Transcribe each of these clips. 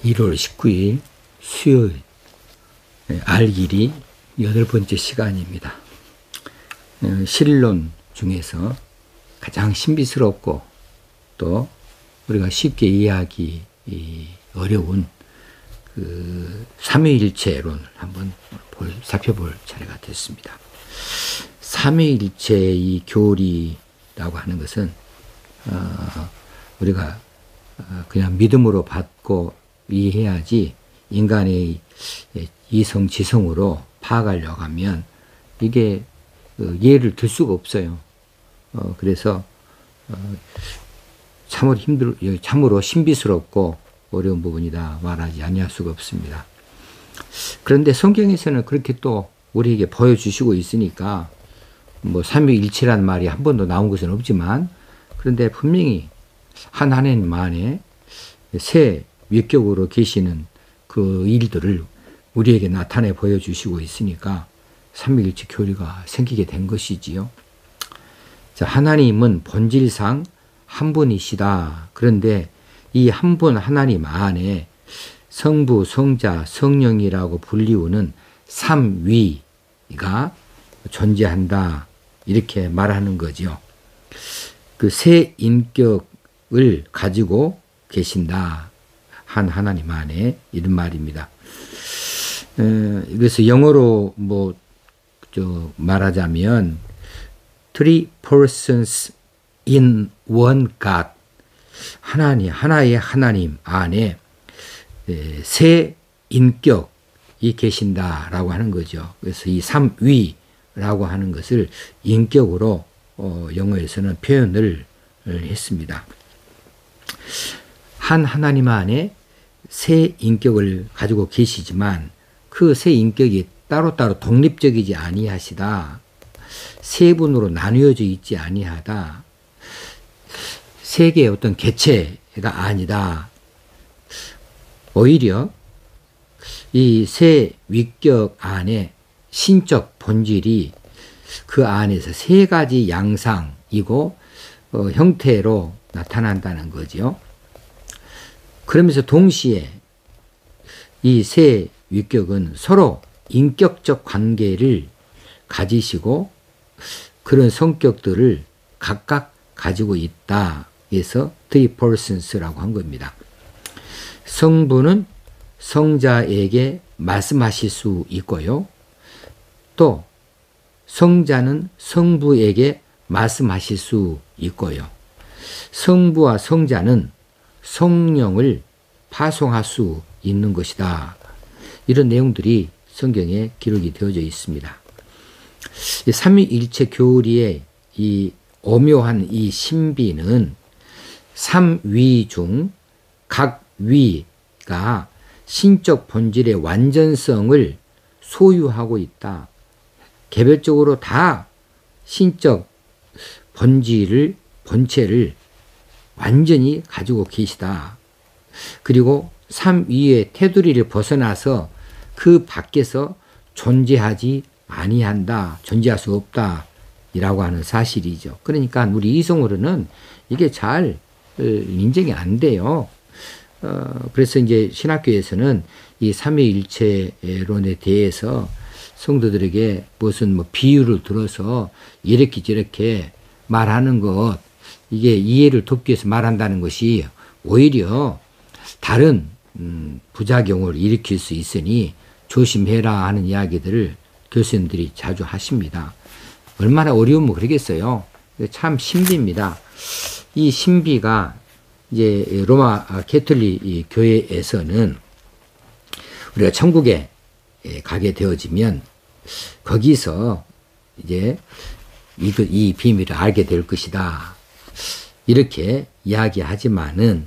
1월 19일 수요일 알길이 8번째 시간입니다. 신론 중에서 가장 신비스럽고 또 우리가 쉽게 이해하기 어려운 그 삼위일체론을 한번 살펴볼 차례가 됐습니다. 삼위일체의 이 교리라고 하는 것은 우리가 그냥 믿음으로 받고 이해해야지 인간의 이성 지성으로 파악하려고 하면 이게 이해를 들 수가 없어요. 그래서 참으로 신비스럽고 어려운 부분이다 말하지 아니할 수가 없습니다. 그런데 성경에서는 그렇게 또 우리에게 보여주시고 있으니까 뭐 삼위일체란 말이 한 번도 나온 것은 없지만, 그런데 분명히 하나님 안에 새 위격으로 계시는 그 일들을 우리에게 나타내 보여주시고 있으니까 삼위일체 교리가 생기게 된 것이지요. 자, 하나님은 본질상 한 분이시다. 그런데 이 한 분 하나님 안에 성부, 성자, 성령이라고 불리우는 삼위가 존재한다. 이렇게 말하는 거죠. 그 세 인격을 가지고 계신다. 한 하나님 안에, 이런 말입니다. 그래서 영어로 말하자면 Three persons in one God. 하나의 하나님 안에 세 인격이 계신다라고 하는 거죠. 그래서 이 삼위라고 하는 것을 인격으로 영어에서는 표현을 했습니다. 한 하나님 안에 세 인격을 가지고 계시지만 그 세 인격이 따로따로 독립적이지 아니하시다. 세 분으로 나뉘어져 있지 아니하다. 세 개의 어떤 개체가 아니다. 오히려 이 세 위격 안에 신적 본질이 그 안에서 세 가지 양상이고 형태로 나타난다는 거죠. 그러면서 동시에 이 세 위격은 서로 인격적 관계를 가지시고 그런 성격들을 각각 가지고 있다. 그래서 three persons라고 한 겁니다. 성부는 성자에게 말씀하실 수 있고요. 또 성자는 성부에게 말씀하실 수 있고요. 성부와 성자는 성령을 파송할 수 있는 것이다. 이런 내용들이 성경에 기록이 되어져 있습니다. 삼위일체 교리의 이 오묘한 이 신비는 삼위 중 각 위가 신적 본질의 완전성을 소유하고 있다. 개별적으로 다 신적 본체를 완전히 가지고 계시다. 그리고 삼위의 테두리를 벗어나서 그 밖에서 존재하지 아니한다. 존재할 수 없다. 이라고 하는 사실이죠. 그러니까 우리 이성으로는 이게 잘 인정이 안 돼요. 그래서 이제 신학교에서는 이 삼위일체론에 대해서 성도들에게 무슨 비유를 들어서 이렇게 저렇게 말하는 것, 이게 이해를 돕기 위해서 말한다는 것이 오히려 다른 부작용을 일으킬 수 있으니 조심해라 하는 이야기들을 교수님들이 자주 하십니다. 얼마나 어려우면 그러겠어요. 참 신비입니다. 이 신비가 이제 로마 캐톨릭 교회에서는 우리가 천국에 가게 되어지면 거기서 이제 이 비밀을 알게 될 것이다. 이렇게 이야기하지만은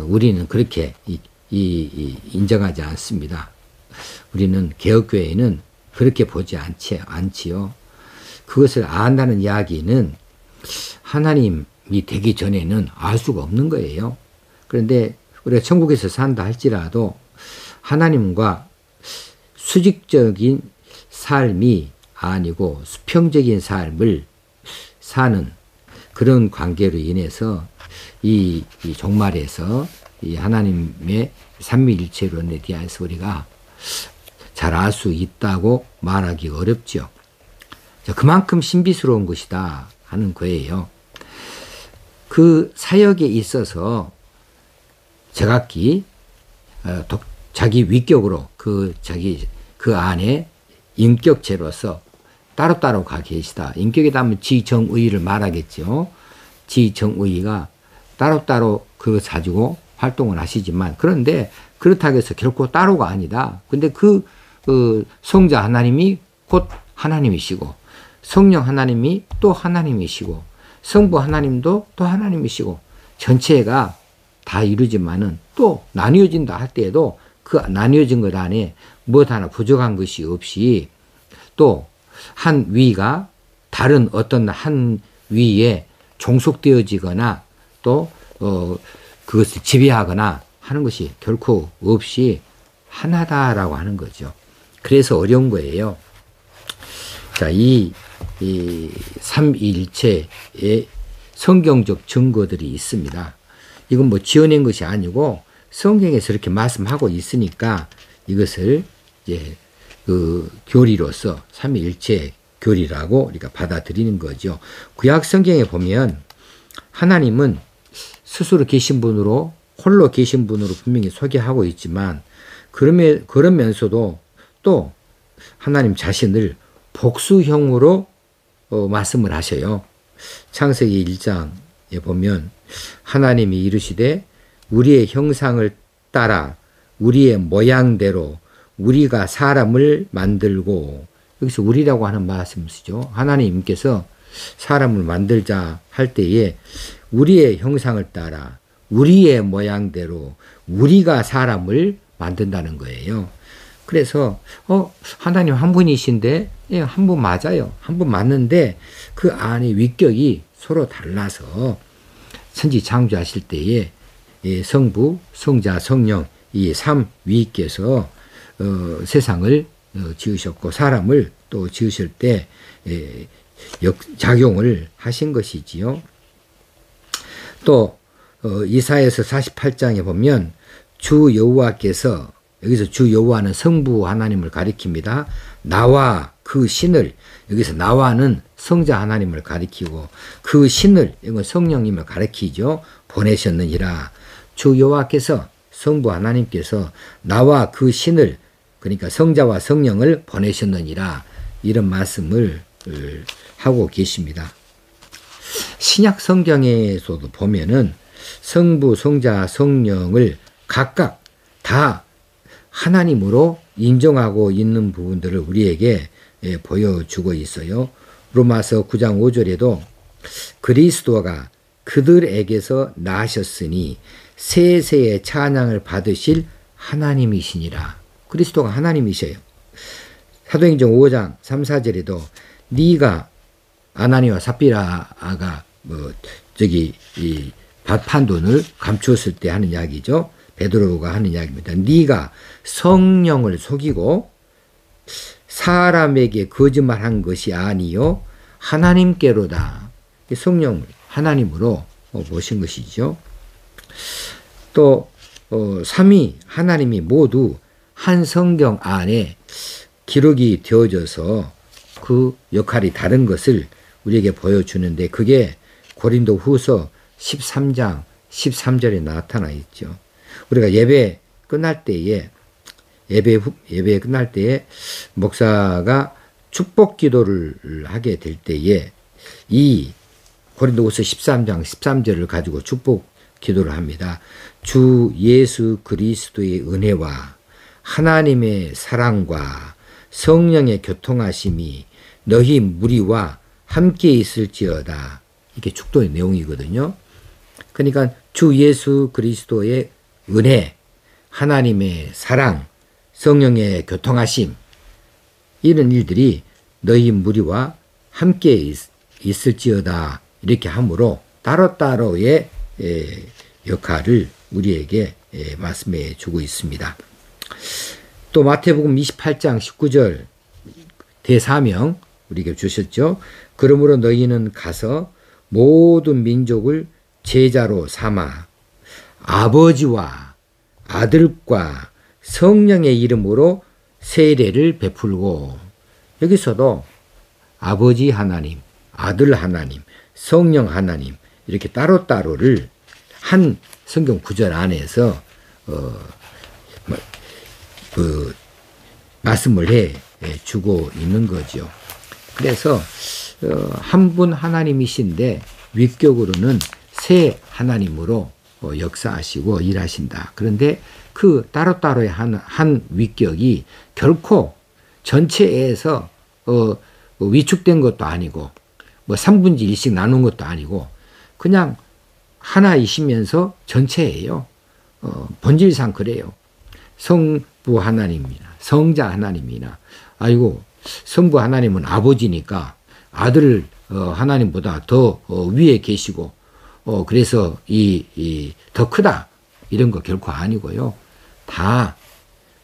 우리는 그렇게 인정하지 않습니다. 우리는 개혁교회는 그렇게 보지 않지요. 그것을 안다는 이야기는 하나님이 되기 전에는 알 수가 없는 거예요. 그런데 우리가 천국에서 산다 할지라도 하나님과 수직적인 삶이 아니고 수평적인 삶을 사는 그런 관계로 인해서 이 종말에서 이 하나님의 삼위일체론에 대해서 우리가 잘 알 수 있다고 말하기 어렵죠. 그만큼 신비스러운 것이다 하는 거예요. 그 사역에 있어서 제각기 자기 위격으로 그 안에 인격체로서 따로따로 가 계시다. 인격에 따르면 지정의를 말하겠죠. 지정의가 따로따로 그걸 가지고 활동을 하시지만, 그런데 그렇다고 해서 결코 따로가 아니다. 근데 그 성자 하나님이 곧 하나님이시고, 성령 하나님이 또 하나님이시고, 성부 하나님도 또 하나님이시고, 전체가 다 이루지만은 또 나뉘어진다 할 때에도 그 나뉘어진 것 안에 무엇 하나 부족한 것이 없이, 또 한 위가 다른 어떤 한 위에 종속되어지거나 또 그것을 지배하거나 하는 것이 결코 없이 하나다라고 하는 거죠. 그래서 어려운 거예요. 자, 이 삼위일체의 성경적 증거들이 있습니다. 이건 뭐 지어낸 것이 아니고 성경에서 이렇게 말씀하고 있으니까 이것을 이제 그 교리로서 삼위일체 교리라고 우리가 받아들이는 거죠. 구약 성경에 보면 하나님은 스스로 계신 분으로, 홀로 계신 분으로 분명히 소개하고 있지만, 그러면서도 또 하나님 자신을 복수형으로 말씀을 하셔요. 창세기 1장에 보면 하나님이 이르시되 우리의 형상을 따라 우리의 모양대로 우리가 사람을 만들고, 여기서 우리라고 하는 말씀을 쓰죠. 하나님께서 사람을 만들자 할 때에 우리의 형상을 따라 우리의 모양대로 우리가 사람을 만든다는 거예요. 그래서 하나님 한 분이신데, 예, 한 분 맞아요. 한 분 맞는데 그 안에 위격이 서로 달라서 천지 창조하실 때에 성부, 성자, 성령 이 삼위께서 세상을 지으셨고 사람을 또 지으실 때 작용을 하신 것이지요. 또 이사야서 48장에 보면 주 여호와께서, 여기서 주 여호와는 성부 하나님을 가리킵니다. 나와 그 신을, 여기서 나와는 성자 하나님을 가리키고 그 신을, 이건 성령님을 가리키죠. 보내셨느니라. 주 여호와께서, 성부 하나님께서 나와 그 신을, 그러니까 성자와 성령을 보내셨느니라, 이런 말씀을 하고 계십니다. 신약 성경에서도 보면은 성부, 성자, 성령을 각각 다 하나님으로 인정하고 있는 부분들을 우리에게 보여주고 있어요. 로마서 9장 5절에도 그리스도가 그들에게서 나셨으니 세세의 찬양을 받으실 하나님이시니라. 그리스도가 하나님이셔요. 사도행전 5장 3, 4절에도 네가 아나니와 삽비라가 이 판돈을 감추었을 때 하는 이야기죠. 베드로가 하는 이야기입니다. 네가 성령을 속이고 사람에게 거짓말한 것이 아니요 하나님께로다. 성령을 하나님으로 모신 것이죠. 또 삼위 하나님이 모두 한 성경 안에 기록이 되어져서 그 역할이 다른 것을 우리에게 보여주는데, 그게 고린도 후서 13장 13절에 나타나 있죠. 우리가 예배 끝날 때에 목사가 축복 기도를 하게 될 때에 이 고린도후서 13장 13절을 가지고 축복 기도를 합니다. 주 예수 그리스도의 은혜와 하나님의 사랑과 성령의 교통하심이 너희 무리와 함께 있을지어다. 이게 축도의 내용이거든요. 그러니까 주 예수 그리스도의 은혜, 하나님의 사랑, 성령의 교통하심, 이런 일들이 너희 무리와 함께 있을지어다. 이렇게 함으로 따로따로의 역할을 우리에게 말씀해 주고 있습니다. 또 마태복음 28장 19절 대사명 우리에게 주셨죠. 그러므로 너희는 가서 모든 민족을 제자로 삼아 아버지와 아들과 성령의 이름으로 세례를 베풀고, 여기서도 아버지 하나님, 아들 하나님, 성령 하나님 이렇게 따로따로를 한 성경 구절 안에서 말씀을 해 주고 있는 거죠. 그래서 한 분 하나님이신데 위격으로는 세 하나님으로 역사하시고 일하신다. 그런데 그 따로따로의 한 위격이 결코 전체에서 위축된 것도 아니고 뭐 3분의 1씩 나눈 것도 아니고 그냥 하나이시면서 전체예요. 본질상 그래요. 성부 하나님이나 성자 하나님이나, 아이고 성부 하나님은 아버지니까 아들 하나님보다 더 위에 계시고 그래서 더 크다 이런 거 결코 아니고요. 다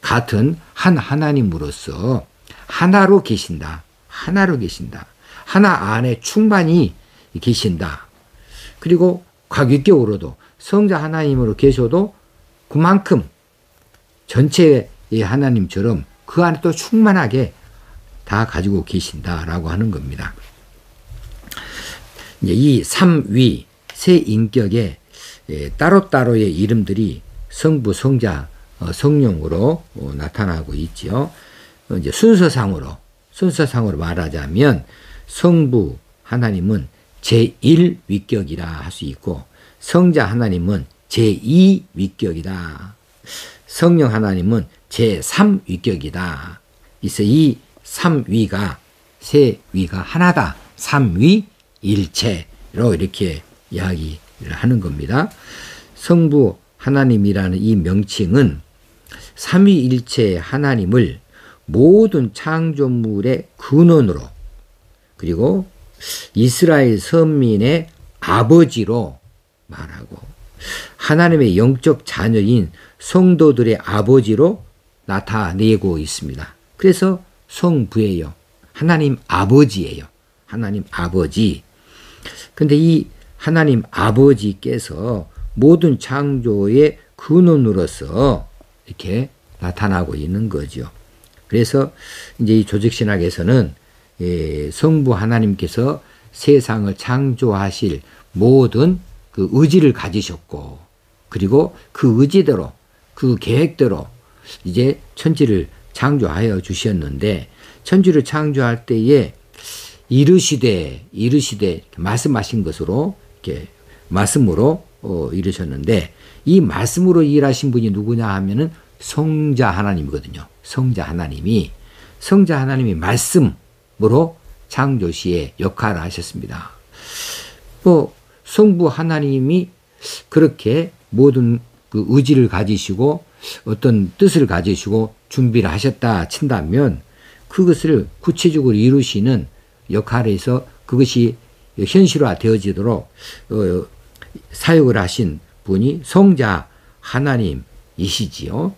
같은 한 하나님으로서 하나로 계신다. 하나로 계신다. 하나 안에 충만히 계신다. 그리고 과격적으로도 성자 하나님으로 계셔도 그만큼 전체의 하나님처럼 그 안에 또 충만하게 다 가지고 계신다라고 하는 겁니다. 이제 이 삼위 세 인격의 따로따로의 이름들이 성부, 성자, 성령으로 나타나고 있지요. 이제 순서상으로 말하자면 성부 하나님은 제1위격이라 할 수 있고, 성자 하나님은 제2위격이다. 성령 하나님은 제3위격이다. 그래서 이 3위가 세 위가 하나다. 삼위일체로 이렇게 이야기를 하는 겁니다. 성부 하나님이라는 이 명칭은 삼위일체 하나님을 모든 창조물의 근원으로, 그리고 이스라엘 선민의 아버지로 말하고, 하나님의 영적 자녀인 성도들의 아버지로 나타내고 있습니다. 그래서 성부예요. 하나님 아버지예요. 하나님 아버지. 근데 이 하나님 아버지께서 모든 창조의 근원으로서 이렇게 나타나고 있는 거죠. 그래서 이제 이 조직신학에서는 성부 하나님께서 세상을 창조하실 모든 그 의지를 가지셨고, 그리고 그 의지대로, 그 계획대로 이제 천지를 창조하여 주셨는데, 천지를 창조할 때에 이르시되 말씀하신 것으로 이렇게 말씀으로 이르셨는데, 이 말씀으로 일하신 분이 누구냐 하면은 성자 하나님이거든요. 성자 하나님이 말씀으로 창조 시에 역할을 하셨습니다. 성부 하나님이 그렇게 모든 그 의지를 가지시고 어떤 뜻을 가지시고 준비를 하셨다 친다면, 그것을 구체적으로 이루시는 역할에서 그것이 현실화 되어지도록 사역을 하신 분이 성자 하나님이시지요.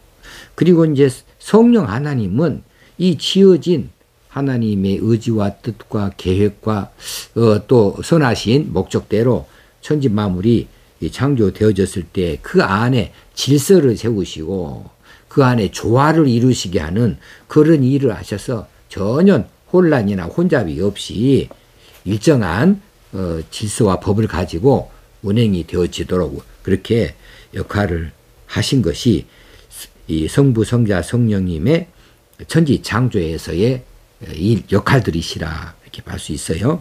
그리고 이제 성령 하나님은 이 지어진 하나님의 의지와 뜻과 계획과 또 선하신 목적대로 천지 만물이 창조되어졌을 때 그 안에 질서를 세우시고 그 안에 조화를 이루시게 하는 그런 일을 하셔서 전혀 혼란이나 혼잡이 없이 일정한 질서와 법을 가지고 운행이 되어지도록 그렇게 역할을 하신 것이 이 성부, 성자, 성령님의 천지 창조에서의 이 역할들이시라 이렇게 볼 수 있어요.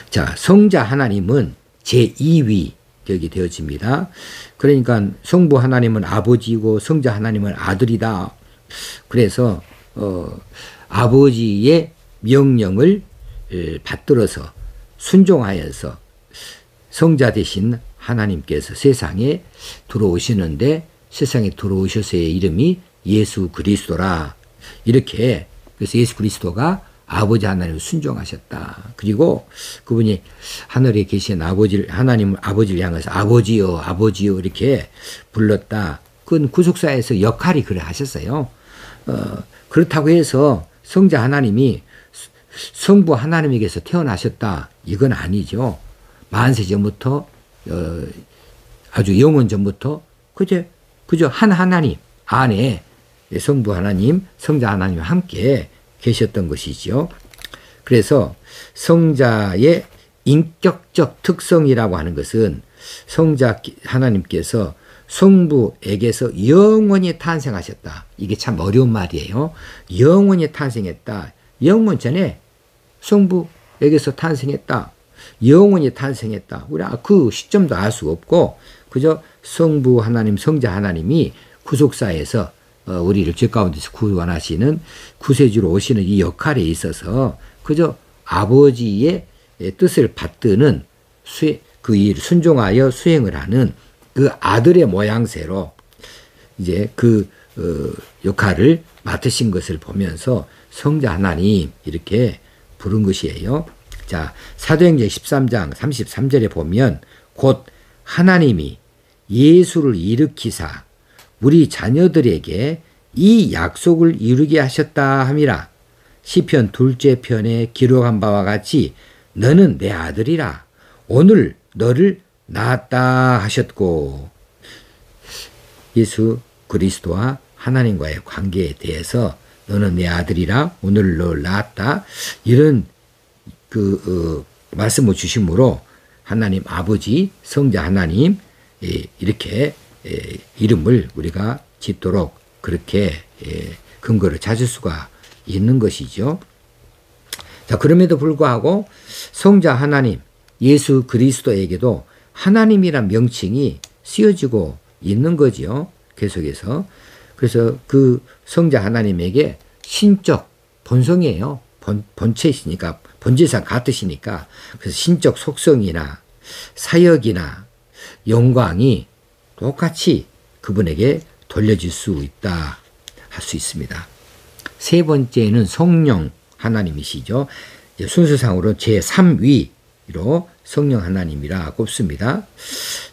자, 성자 하나님은 제2위격이 되어집니다. 그러니까 성부 하나님은 아버지고 성자 하나님은 아들이다. 그래서 아버지의 명령을 받들어서 순종하여서 성자 되신 하나님께서 세상에 들어오시는데, 세상에 들어오셔서의 이름이 예수 그리스도라. 이렇게, 그래서 예수 그리스도가 아버지 하나님을 순종하셨다. 그리고 그분이 하늘에 계신 하나님 아버지를 향해서 아버지여, 아버지여 이렇게 불렀다. 그건 구속사에서 역할이 그래 하셨어요. 그렇다고 해서 성자 하나님이 성부 하나님에게서 태어나셨다, 이건 아니죠. 만세 전부터 아주 영원 전부터 그저 한 하나님 안에 성부 하나님, 성자 하나님과 함께 계셨던 것이죠. 그래서 성자의 인격적 특성이라고 하는 것은 성자 하나님께서 성부에게서 영원히 탄생하셨다. 이게 참 어려운 말이에요. 영원히 탄생했다. 영원 전에 성부에게서 탄생했다. 영원히 탄생했다. 우리 그 시점도 알 수 없고 그저 성부 하나님, 성자 하나님이 구속사에서 우리를 죄 가운데서 구원하시는 구세주로 오시는 이 역할에 있어서 그저 아버지의 뜻을 받드는 그 일을 순종하여 수행을 하는 그 아들의 모양새로 이제 그 역할을 맡으신 것을 보면서 성자 하나님 이렇게 부른 것이에요. 자, 사도행전 13장 33절에 보면 곧 하나님이 예수를 일으키사 우리 자녀들에게 이 약속을 이루게 하셨다 함이라. 시편 2째 편에 기록한 바와 같이 너는 내 아들이라 오늘 너를 낳았다 하셨고, 예수 그리스도와 하나님과의 관계에 대해서 너는 내 아들이라 오늘 너를 낳았다 이런 말씀을 주심으로 하나님 아버지, 성자 하나님 이렇게 이름을 우리가 짓도록 그렇게 근거를 찾을 수가 있는 것이죠. 자, 그럼에도 불구하고 성자 하나님 예수 그리스도에게도 하나님이란 명칭이 쓰여지고 있는 거지요. 계속해서. 그래서 그 성자 하나님에게 신적 본성이에요. 본체이시니까, 본질상 같으시니까. 그래서 신적 속성이나 사역이나 영광이 똑같이 그분에게 돌려질 수 있다 할 수 있습니다. 세 번째는 성령 하나님이시죠. 순서상으로 제3위로 성령 하나님이라 꼽습니다.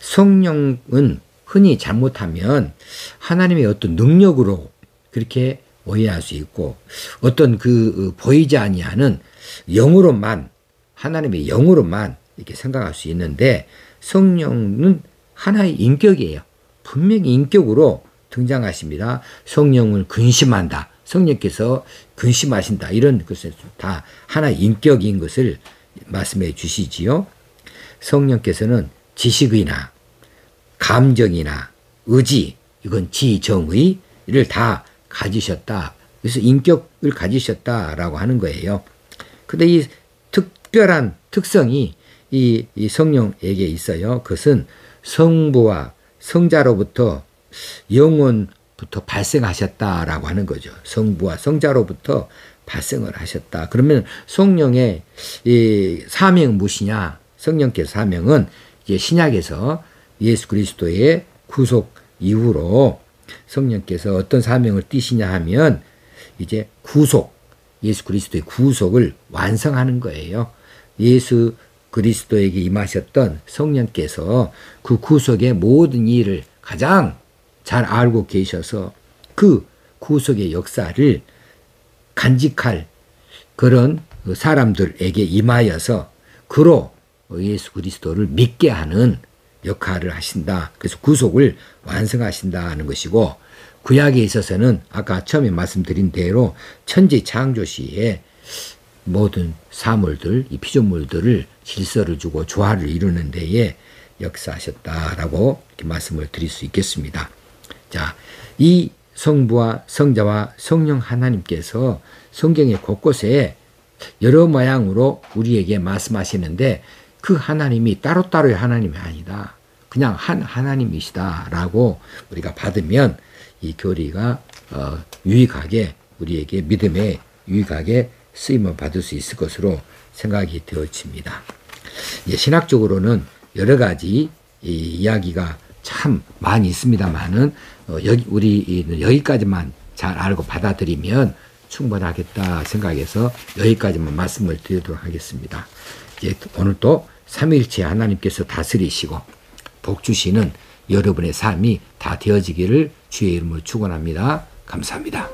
성령은 흔히 잘못하면 하나님의 어떤 능력으로 그렇게 오해할 수 있고 어떤 보이지 아니하는 영으로만, 하나님의 영으로만 이렇게 생각할 수 있는데 성령은 하나의 인격이에요. 분명히 인격으로 등장하십니다. 성령을 근심한다. 성령께서 근심하신다. 이런 것은 다 하나의 인격인 것을 말씀해 주시지요. 성령께서는 지식이나 감정이나 의지, 이건 지정의를 다 가지셨다. 그래서 인격을 가지셨다라고 하는 거예요. 근데 이 특별한 특성이 이 성령에게 있어요. 그것은 성부와 성자로부터 영원부터 발생하셨다라고 하는 거죠. 성부와 성자로부터 발생을 하셨다. 그러면 성령의 이 사명은 무엇이냐? 성령께서 사명은 이제 신약에서 예수 그리스도의 구속 이후로 성령께서 어떤 사명을 띠시냐 하면 이제 예수 그리스도의 구속을 완성하는 거예요. 예수 그리스도에게 임하셨던 성령께서 그 구속의 모든 일을 가장 잘 알고 계셔서 그 구속의 역사를 간직할 그런 사람들에게 임하여서 그로 예수 그리스도를 믿게 하는 역할을 하신다. 그래서 구속을 완성하신다는 것이고, 구약에 있어서는 아까 처음에 말씀드린 대로 천지 창조 시에 모든 사물들, 이 피조물들을 질서를 주고 조화를 이루는 데에 역사하셨다라고 이렇게 말씀을 드릴 수 있겠습니다. 자, 이 성부와 성자와 성령 하나님께서 성경의 곳곳에 여러 모양으로 우리에게 말씀하시는데 그 하나님이 따로따로의 하나님이 아니다. 그냥 한 하나님이시다라고 우리가 받으면 이 교리가 유익하게, 우리에게 믿음에 유익하게 쓰임을 받을 수 있을 것으로 생각이 되어집니다. 신학적으로는 여러 가지 이야기가 참 많이 있습니다만은 우리 여기까지만 잘 알고 받아들이면 충분하겠다 생각해서 여기까지만 말씀을 드리도록 하겠습니다. 오늘 또 삼위일체 하나님께서 다스리시고 복 주시는 여러분의 삶이 다 되어지기를 주의 이름으로 축원합니다. 감사합니다.